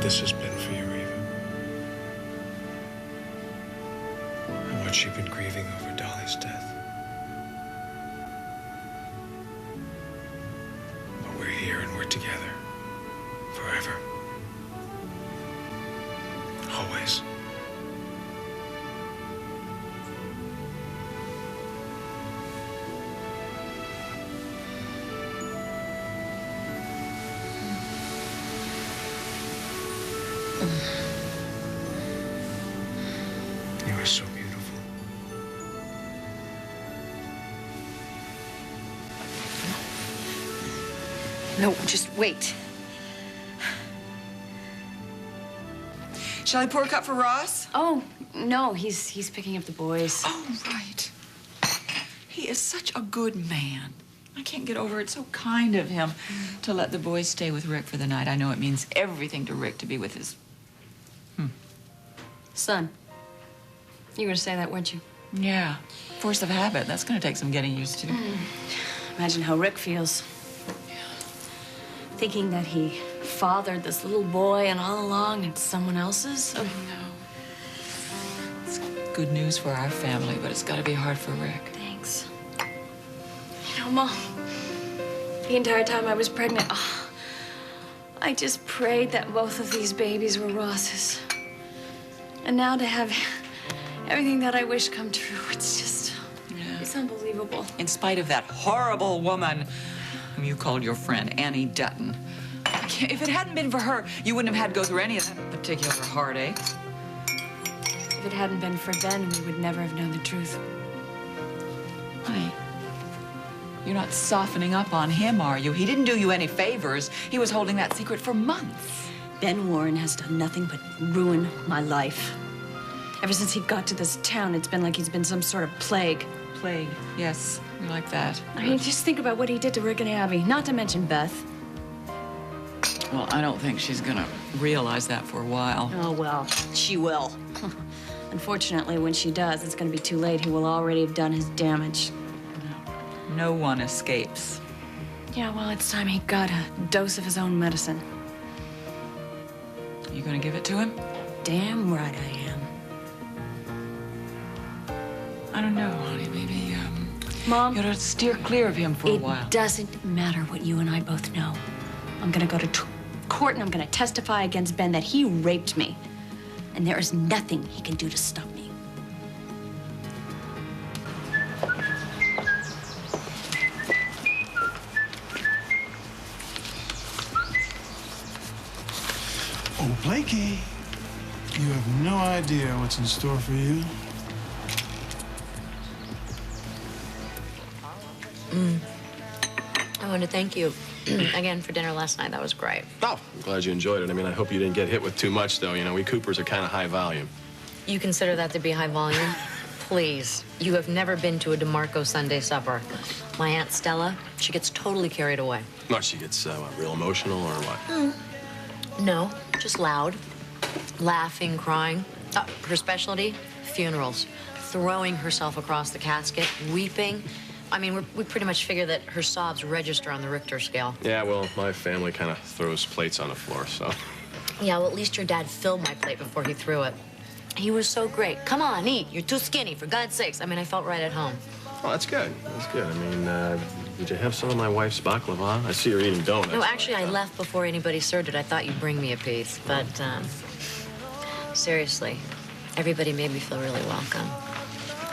this has been for you, Eva. And what you've been grieving over Dolly's death. But we're here and we're together. Forever. Always. You are so beautiful. No, just wait. Shall I pour a cup for Ross? Oh, no, he's picking up the boys. Oh, right. He is such a good man. I can't get over it. So kind of him to let the boys stay with Rick for the night. I know it means everything to Rick to be with his... Son, you were gonna say that, weren't you? Yeah. Force of habit. That's gonna take some getting used to. Imagine how Rick feels. Thinking that he fathered this little boy and all along it's someone else's. Oh. No. It's good news for our family, but it's gotta be hard for Rick. Thanks. You know, Mom, the entire time I was pregnant, I just prayed that both of these babies were Ross's. And now to have everything that I wish come true, it's just, it's unbelievable. In spite of that horrible woman whom you called your friend, Annie Dutton. If it hadn't been for her, you wouldn't have had to go through any of that particular heartache. If it hadn't been for Ben, we would never have known the truth. Honey, you're not softening up on him, are you? He didn't do you any favors. He was holding that secret for months. Ben Warren has done nothing but ruin my life. Ever since he got to this town, it's been like he's been some sort of plague. Plague, yes, you like that. I mean, just think about what he did to Rick and Abby, not to mention Beth. Well, I don't think she's gonna realize that for a while. Oh, well, she will. Unfortunately, when she does, it's gonna be too late. He will already have done his damage. No one escapes. Yeah, well, it's time he got a dose of his own medicine. You gonna give it to him? Damn right I am. I don't know, honey. Maybe, Mom, you ought to steer clear of him for a while. It doesn't matter what you and I both know. I'm gonna go to court and I'm gonna testify against Ben that he raped me. And there is nothing he can do to stop me. Oh, Blakey, you have no idea what's in store for you. I want to thank you again for dinner last night. That was great. Oh, I'm glad you enjoyed it. I mean, I hope you didn't get hit with too much, though. You know, we Coopers are kind of high volume. You consider that to be high volume? Please. You have never been to a DeMarco Sunday supper. My Aunt Stella, she gets totally carried away. No, she gets, what, real emotional or what? No, just loud. Laughing, crying. Her specialty, funerals. Throwing herself across the casket, weeping. I mean, we pretty much figure that her sobs register on the Richter scale. Yeah, well, my family kind of throws plates on the floor, so. Yeah, well, at least your dad filled my plate before he threw it. He was so great. Come on, eat. You're too skinny, for God's sakes. I mean, I felt right at home. Oh, that's good. That's good. I mean, did you have some of my wife's baklava? I see you're eating donuts. No, actually, I left before anybody served it. I thought you'd bring me a piece. But, seriously, everybody made me feel really welcome.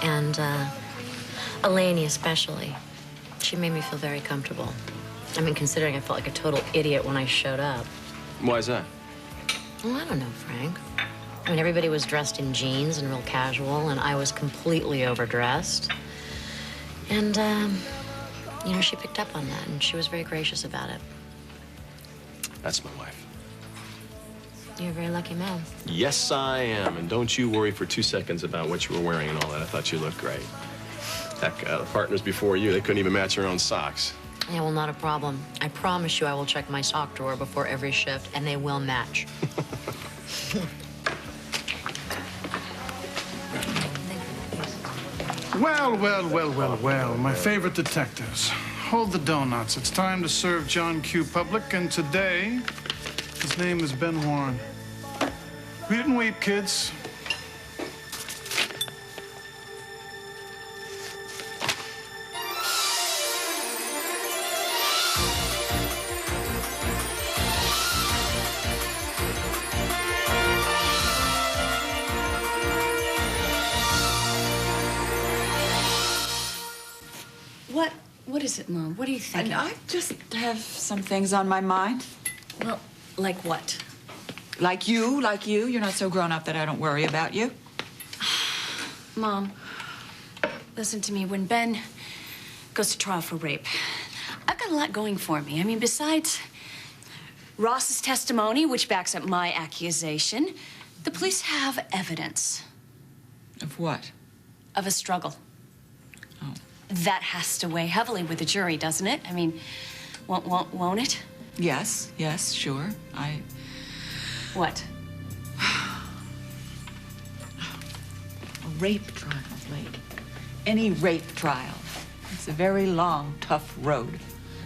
And, Eleni especially. She made me feel very comfortable. I mean, considering I felt like a total idiot when I showed up. Why is that? Well, I don't know, Frank. I mean, everybody was dressed in jeans and real casual, and I was completely overdressed. And, you know, she picked up on that, and she was very gracious about it. That's my wife. You're a very lucky man. Yes, I am. And don't you worry for 2 seconds about what you were wearing and all that. I thought you looked great. Heck, the partners before you, they couldn't even match their own socks. Yeah, well, not a problem. I promise you I will check my sock drawer before every shift, and they will match. Well, well, well, well, well, my favorite detectives. Hold the donuts. It's time to serve John Q. Public, and today, his name is Ben Warren. Read and weep, kids. What is it, Mom? What are you thinking? I just have some things on my mind. Well, like what? Like you. You're not so grown up that I don't worry about you. Mom, listen to me. When Ben goes to trial for rape, I've got a lot going for me. I mean, besides Ross's testimony, which backs up my accusation, the police have evidence Of what? of a struggle. Oh. That has to weigh heavily with the jury, doesn't it? I mean, won't it? Yes, sure. What? A rape trial, Blake. Any rape trial. It's a very long, tough road.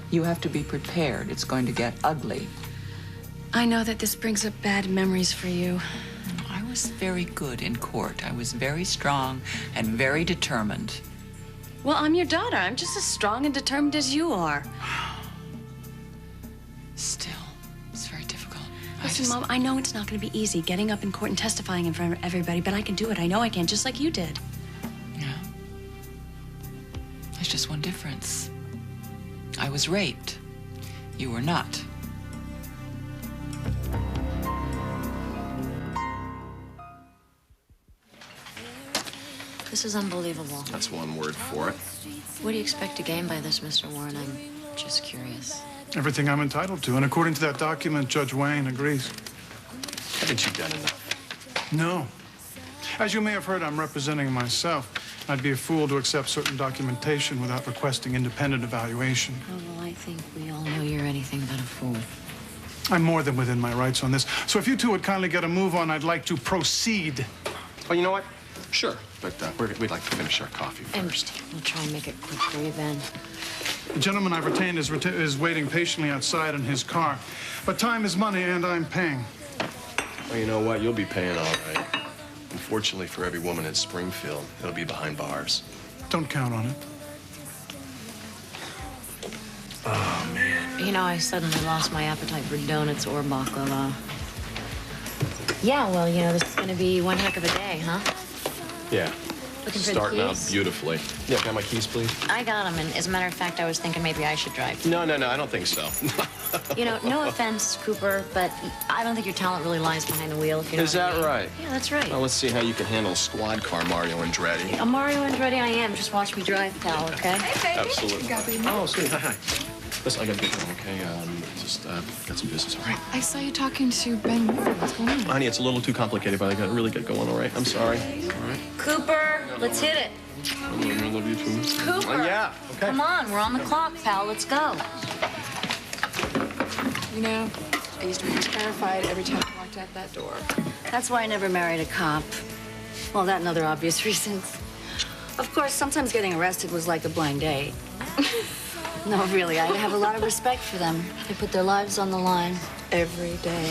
You have to be prepared. It's going to get ugly. I know that this brings up bad memories for you. I was very good in court. I was very strong and very determined. Well, I'm your daughter. I'm just as strong and determined as you are. Still, it's very difficult. Listen, Mom, I know it's not going to be easy getting up in court and testifying in front of everybody, but I can do it. I know I can, just like you did. Yeah. There's just one difference. I was raped. You were not. This is unbelievable. That's one word for it. What do you expect to gain by this, Mr. Warren? I'm just curious. Everything I'm entitled to. And according to that document, Judge Wayne agrees. Haven't you done enough? No. As you may have heard, I'm representing myself. I'd be a fool to accept certain documentation without requesting independent evaluation. Oh, well, I think we all know you're anything but a fool. I'm more than within my rights on this. So if you two would kindly get a move on, I'd like to proceed. Oh, you know what? Sure, but we'd like to finish our coffee And first. we'll try and make it quick for you, Ben. The gentleman I've retained is waiting patiently outside in his car. But time is money, and I'm paying. Well, you know what? You'll be paying all right. Unfortunately for every woman in Springfield, it'll be behind bars. Don't count on it. Oh, man. You know, I suddenly lost my appetite for donuts or baklava. Yeah, well, you know, this is going to be one heck of a day, huh? Yeah. Looking for the Starting out keys? beautifully. Yeah, can I have my keys, please? I got them, and as a matter of fact, I was thinking maybe I should drive. No, I don't think so. You know, no offense, Cooper, but I don't think your talent really lies behind the wheel, if you know Is what I that mean. right? Yeah, that's right. Well, let's see how you can handle a squad car, Mario Andretti. A Mario Andretti I am. Just watch me drive, pal, okay? Absolutely. Oh, sweet. Hi. Listen, I gotta get going, okay? Just got some business, all right? I saw you talking to Ben Warren. What's going on? Honey, it's a little too complicated, but I gotta really get going, all right? I'm sorry. All right? Cooper, let's hit it. I love you too. Cooper. Yeah, okay. Come on, we're on the clock, pal. Let's go. You know, I used to be terrified every time I walked out that door. That's why I never married a cop. Well, that and other obvious reasons. Of course, sometimes getting arrested was like a blind date. No, really, I have a lot of respect for them. They put their lives on the line. Every day.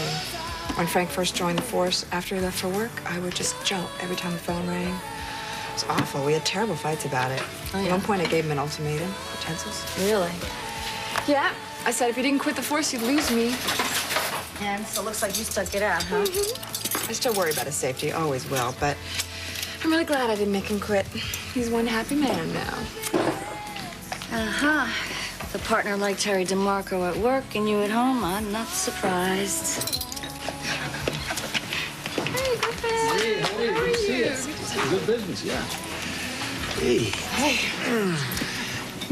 When Frank first joined the force, after he left for work, I would just jump every time the phone rang. It was awful. We had terrible fights about it. Oh, yeah? At one point, I gave him an ultimatum. Utensils. Really? Yeah. I said if he didn't quit the force, he'd lose me. And so it looks like you stuck it out, huh? I still worry about his safety, always will, but I'm really glad I didn't make him quit. He's one happy man now. Uh-huh. With a partner like Terry DeMarco at work and you at home, I'm not surprised. Hey, Griffin. Hey, good to see you. Good business, yeah. Hey. Hey.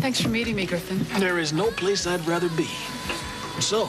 Thanks for meeting me, Griffin. There is no place I'd rather be. So,